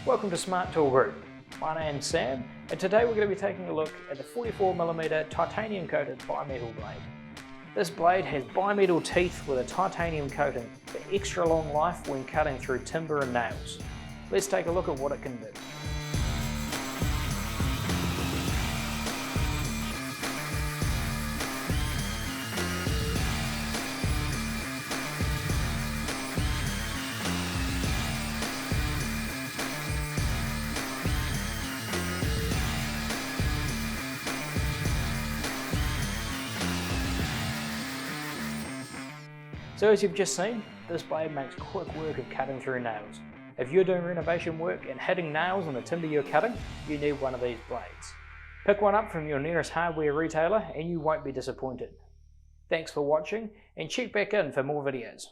Welcome to Smart Tool Group. My name's Sam, and today we're going to be taking a look at the 44mm titanium coated bimetal blade. This blade has bimetal teeth with a titanium coating for extra long life when cutting through timber and nails. Let's take a look at what it can do. So as you've just seen, this blade makes quick work of cutting through nails. If you're doing renovation work and hitting nails on the timber you're cutting, you need one of these blades. Pick one up from your nearest hardware retailer and you won't be disappointed. Thanks for watching, and check back in for more videos.